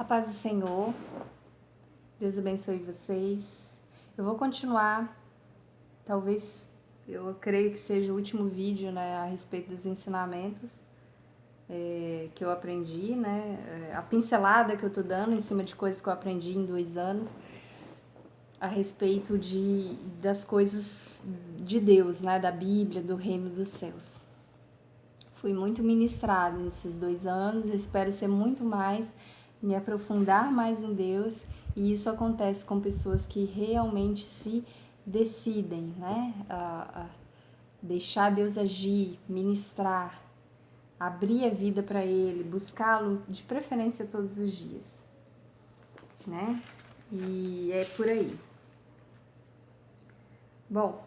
A paz do Senhor, Deus abençoe vocês. Eu vou continuar, talvez, eu creio que seja o último vídeo, né, a respeito dos ensinamentos que eu aprendi, né, a pincelada que eu tô dando em cima de coisas que eu aprendi em 2 anos, a respeito das coisas de Deus, né, da Bíblia, do reino dos céus. Fui muito ministrada nesses 2 anos, espero ser muito mais, me aprofundar mais em Deus, e isso acontece com pessoas que realmente se decidem, né, a deixar Deus agir, ministrar, abrir a vida para Ele, buscá-lo de preferência todos os dias, né, e é por aí. Bom,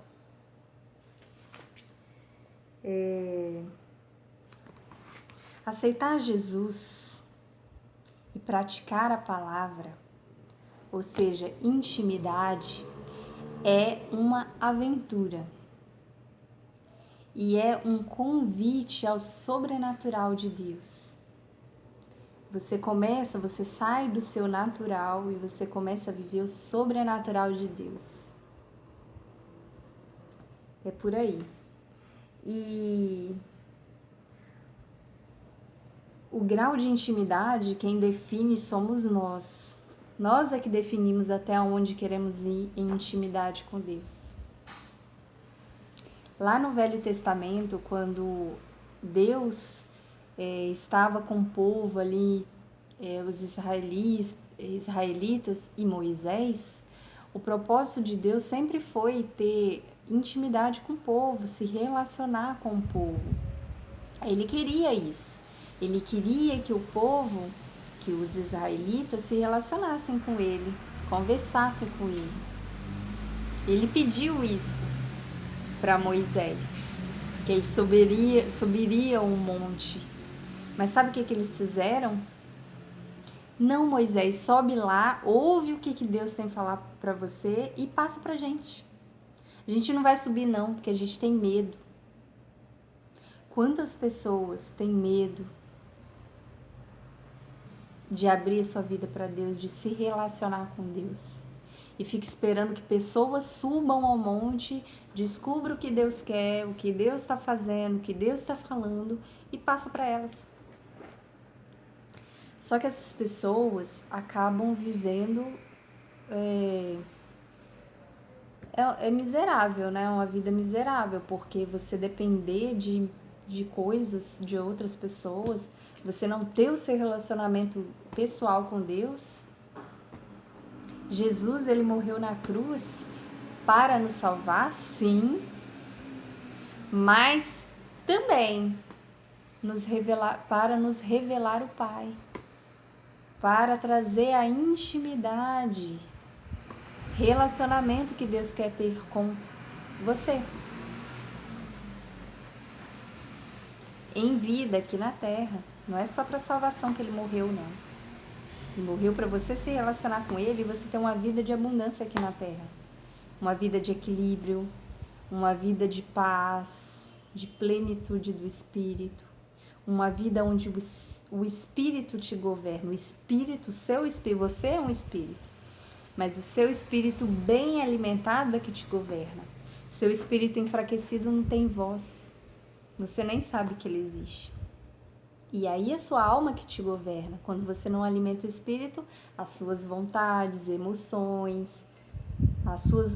aceitar Jesus e praticar a palavra, ou seja, intimidade, é uma aventura e é um convite ao sobrenatural de Deus. Você sai do seu natural e você começa a viver o sobrenatural de Deus. É por aí. E o grau de intimidade, quem define somos nós. Nós é que definimos até onde queremos ir em intimidade com Deus. Lá no Velho Testamento, quando Deus estava com o povo ali, os israelitas e Moisés, o propósito de Deus sempre foi ter intimidade com o povo, se relacionar com o povo. Ele queria isso. Ele queria que o povo, que os israelitas se relacionassem com ele, conversassem com ele. Ele pediu isso para Moisés, que ele subiria um monte. Mas sabe o que eles fizeram? Não, Moisés, sobe lá, ouve o que Deus tem a falar para você e passa pra gente. A gente não vai subir não, porque a gente tem medo. Quantas pessoas têm medo de abrir a sua vida para Deus, de se relacionar com Deus? E fica esperando que pessoas subam ao monte, descubram o que Deus quer, o que Deus está fazendo, o que Deus está falando e passa para elas. Só que essas pessoas acabam vivendo é miserável, né? Uma vida miserável, porque você depender de coisas de outras pessoas, você não ter o seu relacionamento pessoal com Deus. Jesus, ele morreu na cruz para nos salvar, sim, mas também para nos revelar o Pai, para trazer a intimidade, relacionamento que Deus quer ter com você. Em vida aqui na Terra, não é só para salvação que ele morreu, não. Ele morreu para você se relacionar com ele e você ter uma vida de abundância aqui na Terra. Uma vida de equilíbrio, uma vida de paz, de plenitude do Espírito. Uma vida onde o Espírito te governa. O Espírito, seu Espírito, você é um Espírito. Mas o seu Espírito bem alimentado é que te governa. O seu Espírito enfraquecido não tem voz. Você nem sabe que ele existe. E aí a sua alma que te governa. Quando você não alimenta o espírito, as suas vontades, emoções,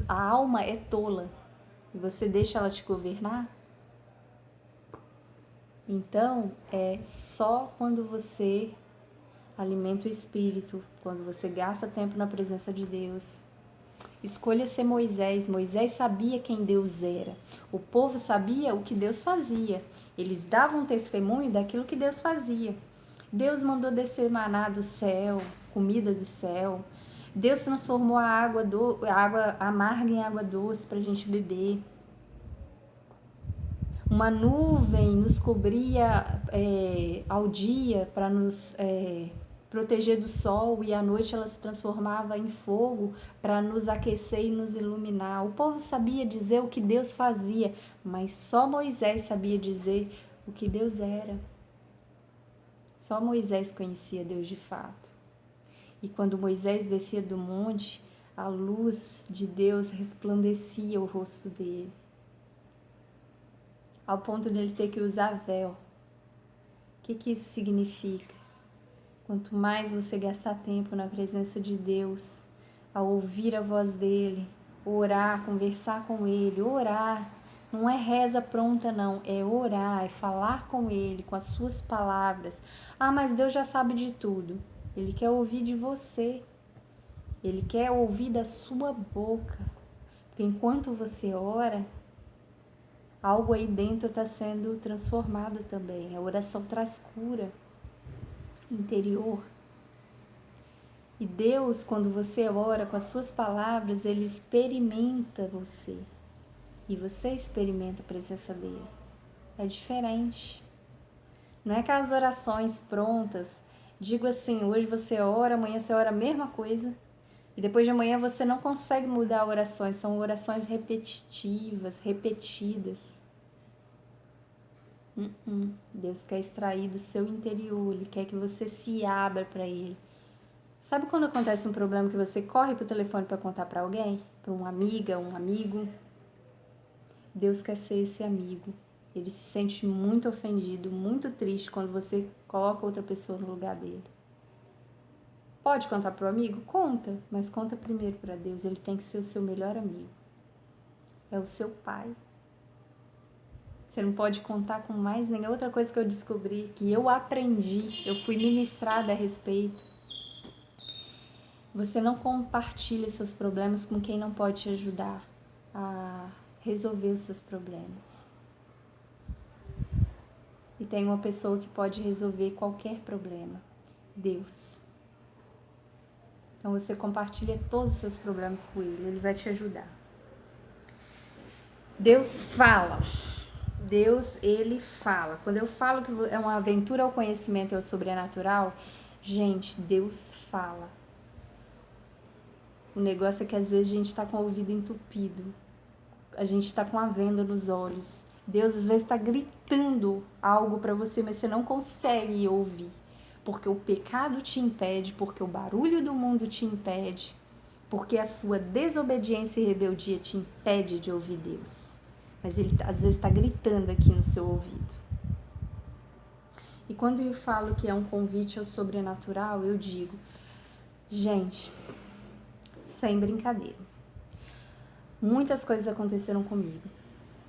a alma é tola. E você deixa ela te governar? Então, é só quando você alimenta o espírito, quando você gasta tempo na presença de Deus. Escolha ser Moisés. Moisés sabia quem Deus era. O povo sabia o que Deus fazia. Eles davam testemunho daquilo que Deus fazia. Deus mandou descer maná do céu, comida do céu. Deus transformou a água amarga em água doce para a gente beber. Uma nuvem nos cobria ao dia para nos proteger do sol, e à noite ela se transformava em fogo para nos aquecer e nos iluminar. O povo sabia dizer o que Deus fazia, mas só Moisés sabia dizer o que Deus era. Só Moisés conhecia Deus de fato. E quando Moisés descia do monte, a luz de Deus resplandecia o rosto dele, ao ponto de ele ter que usar véu. O que isso significa? Quanto mais você gastar tempo na presença de Deus, ao ouvir a voz dele, orar, conversar com ele, orar, não é reza pronta não, é orar, é falar com ele, com as suas palavras. Ah, mas Deus já sabe de tudo. Ele quer ouvir de você, ele quer ouvir da sua boca, porque enquanto você ora, algo aí dentro está sendo transformado também. A oração traz cura interior. E Deus, quando você ora com as suas palavras, Ele experimenta você. E você experimenta a presença dEle. É diferente. Não é aquelas orações prontas. Digo assim, hoje você ora, amanhã você ora a mesma coisa. E depois de amanhã você não consegue mudar orações. São orações repetitivas, repetidas. Deus quer extrair do seu interior. Ele quer que você se abra para Ele. Sabe quando acontece um problema que você corre pro telefone para contar para alguém? Para uma amiga, um amigo? Deus quer ser esse amigo. Ele se sente muito ofendido, muito triste quando você coloca outra pessoa no lugar dele. Pode contar pro amigo? Conta, mas conta primeiro para Deus. Ele tem que ser o seu melhor amigo. É o seu pai. Você não pode contar com mais ninguém. Outra coisa que eu descobri, que eu aprendi, eu fui ministrada a respeito. Você não compartilha seus problemas com quem não pode te ajudar a resolver os seus problemas. E tem uma pessoa que pode resolver qualquer problema: Deus. Então você compartilha todos os seus problemas com Ele, Ele vai te ajudar. Deus fala. Deus, Ele fala. Quando eu falo que é uma aventura ao conhecimento e ao sobrenatural, gente, Deus fala. O negócio é que às vezes a gente está com o ouvido entupido. A gente está com a venda nos olhos. Deus às vezes está gritando algo para você, mas você não consegue ouvir. Porque o pecado te impede, porque o barulho do mundo te impede, porque a sua desobediência e rebeldia te impede de ouvir Deus. Mas Ele às vezes está gritando aqui no seu ouvido. E quando eu falo que é um convite ao sobrenatural, eu digo, gente, sem brincadeira. Muitas coisas aconteceram comigo,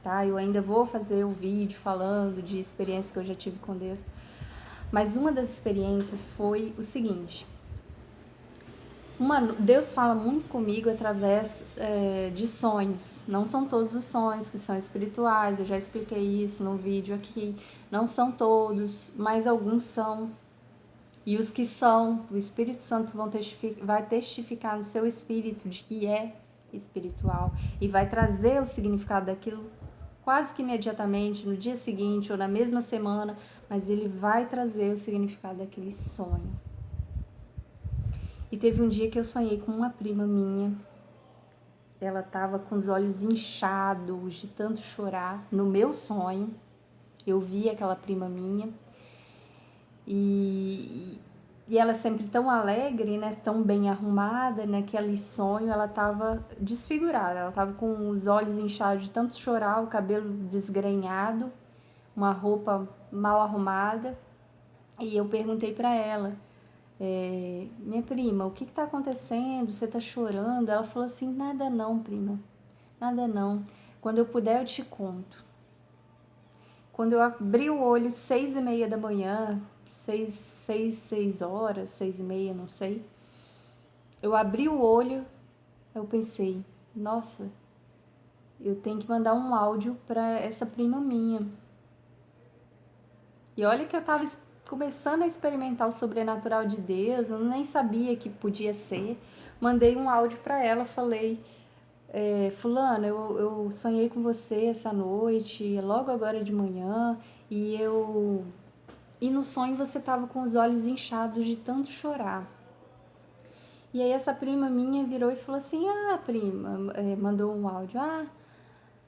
tá? Eu ainda vou fazer o vídeo falando de experiências que eu já tive com Deus. Mas uma das experiências foi o seguinte. Deus fala muito comigo através de sonhos. Não são todos os sonhos que são espirituais, eu já expliquei isso no vídeo aqui. Não são todos, mas alguns são. E os que são, o Espírito Santo vai testificar no seu espírito de que é espiritual e vai trazer o significado daquilo quase que imediatamente, no dia seguinte ou na mesma semana, mas ele vai trazer o significado daquele sonho. E teve um dia que eu sonhei com uma prima minha. Ela estava com os olhos inchados de tanto chorar no meu sonho. Eu vi aquela prima minha. E ela sempre tão alegre, né, tão bem arrumada, naquele sonho ela estava desfigurada, ela estava com os olhos inchados de tanto chorar, o cabelo desgrenhado, uma roupa mal arrumada. E eu perguntei para ela, minha prima, o que está acontecendo? Você está chorando? Ela falou assim, nada não, prima, nada não, quando eu puder eu te conto. Quando eu abri o olho 6:30 da manhã, 6 horas, 6:30, não sei. Eu abri o olho, eu pensei, nossa, eu tenho que mandar um áudio para essa prima minha. E olha que eu tava começando a experimentar o sobrenatural de Deus, eu nem sabia que podia ser. Mandei um áudio para ela, falei, fulana, eu sonhei com você essa noite, logo agora de manhã, e no sonho você tava com os olhos inchados de tanto chorar. E aí essa prima minha virou e falou assim, prima, mandou um áudio,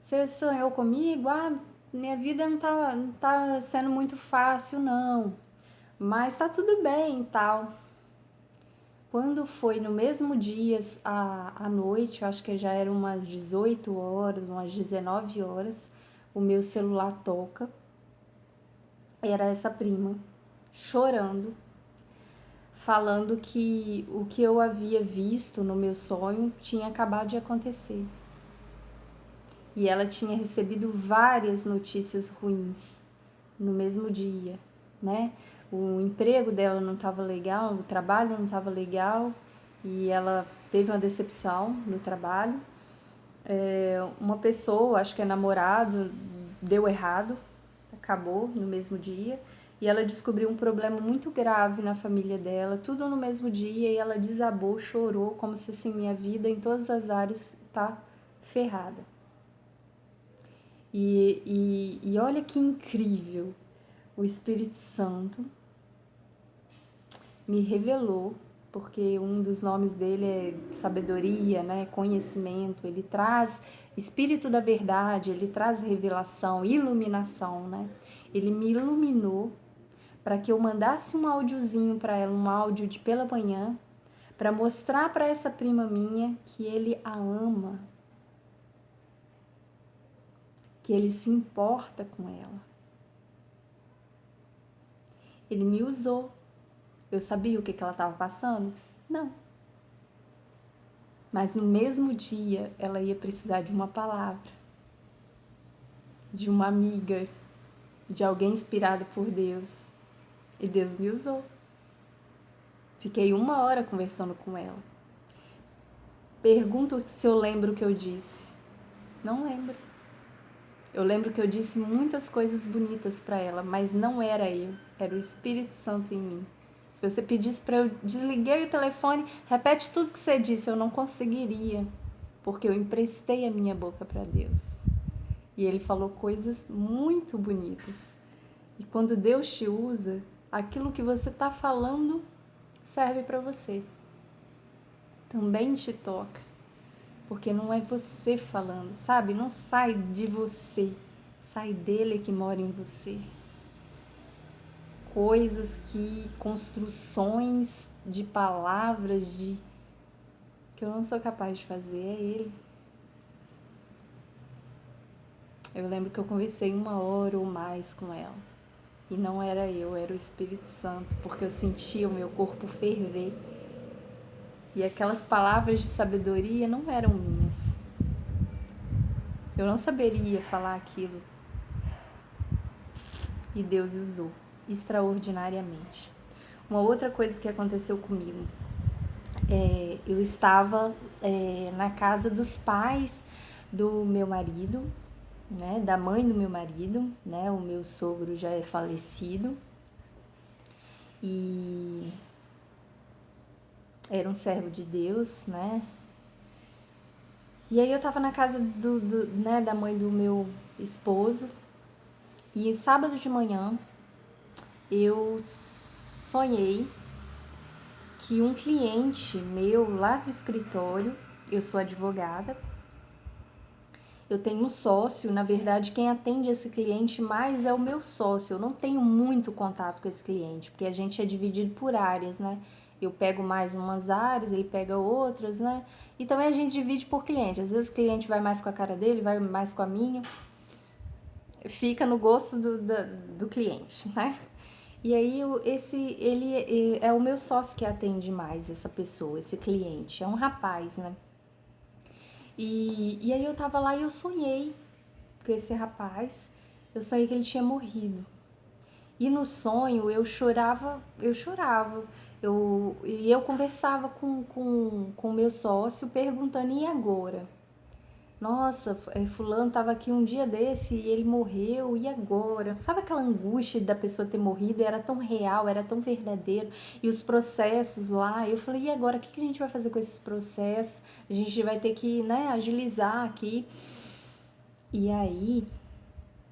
você sonhou comigo? Minha vida não tá sendo muito fácil não, mas tá tudo bem e tal. Quando foi no mesmo dia, à noite, eu acho que já eram umas 18 horas, umas 19 horas, o meu celular toca. Era essa prima, chorando, falando que o que eu havia visto no meu sonho tinha acabado de acontecer. E ela tinha recebido várias notícias ruins no mesmo dia, né? O emprego dela não estava legal, o trabalho não estava legal e ela teve uma decepção no trabalho. Uma pessoa, acho que é namorado, deu errado, acabou no mesmo dia. E ela descobriu um problema muito grave na família dela, tudo no mesmo dia, e ela desabou, chorou, como se assim, minha vida em todas as áreas tá ferrada. E olha que incrível, o Espírito Santo me revelou, porque um dos nomes dele é sabedoria, né, conhecimento, ele traz Espírito da verdade, ele traz revelação, iluminação, né? Ele me iluminou para que eu mandasse um áudiozinho para ela, um áudio de pela manhã, para mostrar para essa prima minha que ele a ama, que ele se importa com ela. Ele me usou. Eu sabia o que ela estava passando? Não. Mas no mesmo dia ela ia precisar de uma palavra, de uma amiga, de alguém inspirado por Deus. E Deus me usou. Fiquei 1 hora conversando com ela. Pergunto se eu lembro o que eu disse. Não lembro. Eu lembro que eu disse muitas coisas bonitas para ela, mas não era eu, era o Espírito Santo em mim. Se você pedisse para eu desliguei o telefone, repete tudo que você disse, eu não conseguiria, porque eu emprestei a minha boca para Deus. E ele falou coisas muito bonitas. E quando Deus te usa, aquilo que você está falando serve para você. Também te toca. Porque não é você falando, sabe? Não sai de você, sai dele que mora em você. Coisas que, construções de palavras, que eu não sou capaz de fazer, é ele. Eu lembro que eu conversei 1 hora ou mais com ela. E não era eu, era o Espírito Santo, porque eu sentia o meu corpo ferver. E aquelas palavras de sabedoria não eram minhas. Eu não saberia falar aquilo. E Deus usou extraordinariamente. Uma outra coisa que aconteceu comigo, eu estava na casa dos pais do meu marido, né, da mãe do meu marido, né, o meu sogro já é falecido e era um servo de Deus, né. E aí eu estava na casa né, da mãe do meu esposo e sábado de manhã eu sonhei que um cliente meu lá do escritório, eu sou advogada, eu tenho um sócio, na verdade quem atende esse cliente mais é o meu sócio, eu não tenho muito contato com esse cliente, porque a gente é dividido por áreas, né? Eu pego mais umas áreas, ele pega outras, né? E também a gente divide por cliente, às vezes o cliente vai mais com a cara dele, vai mais com a minha, fica no gosto do cliente, né? E aí ele é o meu sócio que atende mais essa pessoa, esse cliente, é um rapaz, né? E aí eu tava lá e eu sonhei com esse rapaz, eu sonhei que ele tinha morrido. E no sonho eu chorava, e eu conversava com o meu sócio perguntando, e agora? Nossa, fulano estava aqui um dia desse e ele morreu, e agora? Sabe aquela angústia da pessoa ter morrido? Era tão real, era tão verdadeiro. E os processos lá, eu falei, e agora? O que a gente vai fazer com esses processos? A gente vai ter que, né, agilizar aqui. E aí,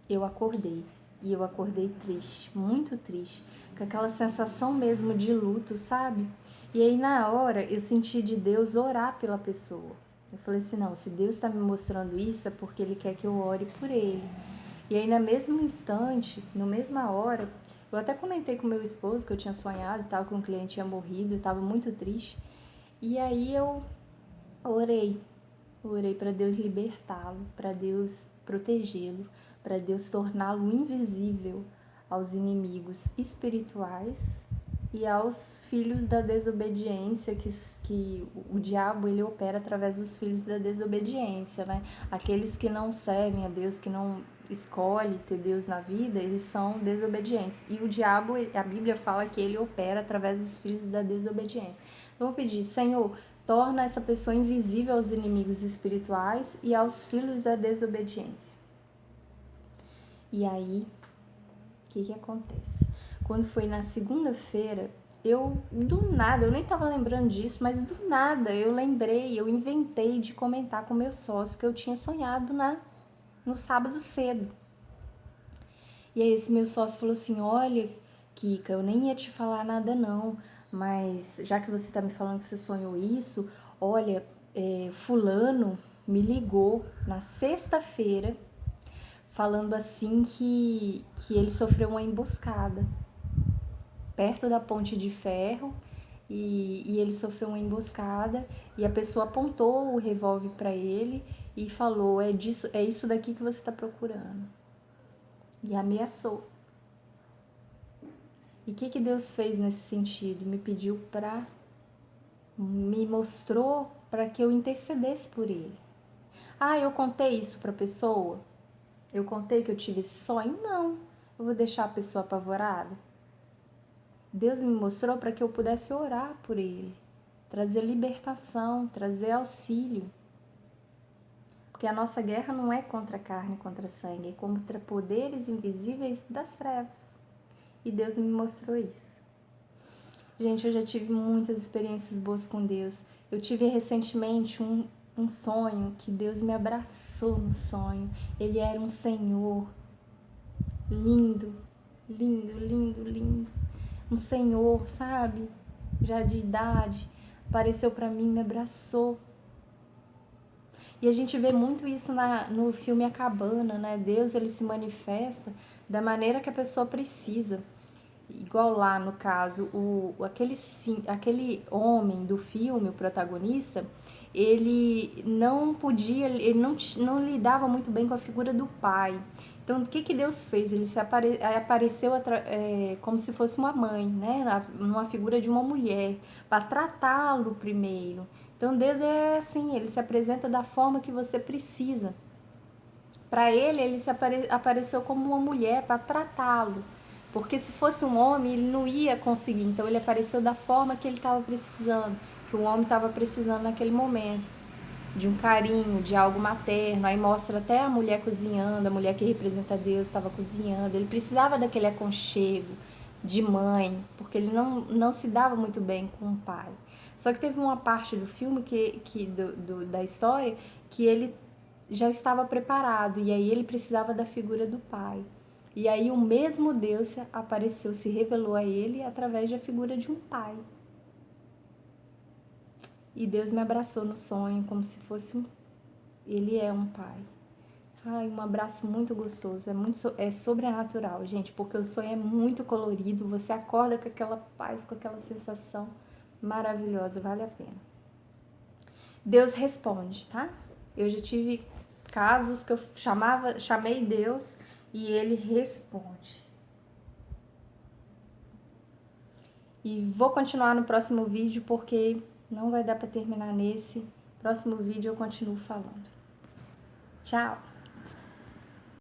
eu acordei. E eu acordei triste, muito triste. Com aquela sensação mesmo de luto, sabe? E aí, na hora, eu senti de Deus orar pela pessoa. Eu falei assim, não, se Deus está me mostrando isso é porque Ele quer que eu ore por ele. E aí, no mesmo instante, na mesma hora, Eu até comentei com meu esposo que eu tinha sonhado e tal, que um cliente tinha morrido, eu tava muito triste. E aí eu orei, orei para Deus libertá-lo, para Deus protegê-lo, para Deus torná-lo invisível aos inimigos espirituais e aos filhos da desobediência, que o diabo ele opera através dos filhos da desobediência, né? Aqueles que não servem a Deus, que não escolhe ter Deus na vida, eles são desobedientes. E o diabo, a Bíblia fala que ele opera através dos filhos da desobediência. Eu vou pedir, Senhor, torna essa pessoa invisível aos inimigos espirituais e aos filhos da desobediência. E aí, o que acontece? Quando foi na segunda-feira, do nada, eu nem tava lembrando disso, mas do nada eu lembrei, eu inventei de comentar com meu sócio que eu tinha sonhado no sábado cedo. E aí esse meu sócio falou assim, olha, Kika, eu nem ia te falar nada não, mas já que você tá me falando que você sonhou isso, olha, fulano me ligou na sexta-feira falando assim que ele sofreu uma emboscada perto da ponte de ferro e ele sofreu uma emboscada e a pessoa apontou o revólver para ele e falou, é isso daqui que você está procurando. E ameaçou. E o que Deus fez nesse sentido? Me mostrou para que eu intercedesse por ele. Ah, eu contei isso para a pessoa? Eu contei que eu tive esse sonho? Não. Eu vou deixar a pessoa apavorada? Deus me mostrou para que eu pudesse orar por ele, trazer libertação, trazer auxílio. Porque a nossa guerra não é contra a carne, contra sangue, é contra poderes invisíveis das trevas. E Deus me mostrou isso. Gente, eu já tive muitas experiências boas com Deus. Eu tive recentemente um sonho que Deus me abraçou no sonho. Ele era um Senhor lindo, lindo, lindo, lindo. Um Senhor, sabe? Já de idade, apareceu pra mim, me abraçou. E a gente vê muito isso no filme A Cabana, né? Deus, ele se manifesta da maneira que a pessoa precisa. Igual lá, no caso, aquele homem do filme, o protagonista, ele não lidava muito bem com a figura do pai. Então, o que Deus fez? Ele apareceu como se fosse uma mãe, né? Numa figura de uma mulher, para tratá-lo primeiro. Então, Deus é assim, ele se apresenta da forma que você precisa. Para ele se apareceu como uma mulher para tratá-lo. Porque se fosse um homem, ele não ia conseguir. Então, ele apareceu da forma que ele estava precisando, que o homem estava precisando naquele momento. De um carinho, de algo materno. Aí mostra até a mulher cozinhando, a mulher que representa Deus estava cozinhando. Ele precisava daquele aconchego de mãe, porque ele não se dava muito bem com o pai. Só que teve uma parte do filme, da história, que ele já estava preparado, e aí ele precisava da figura do pai. E aí o mesmo Deus apareceu, se revelou a ele através da figura de um pai. E Deus me abraçou no sonho como se fosse ele é um pai. Ai, um abraço muito gostoso, é sobrenatural, gente, porque o sonho é muito colorido, você acorda com aquela paz, com aquela sensação maravilhosa, vale a pena. Deus responde, tá? Eu já tive casos que eu chamei Deus e ele responde. E vou continuar no próximo vídeo porque não vai dar para terminar nesse. Próximo vídeo eu continuo falando. Tchau!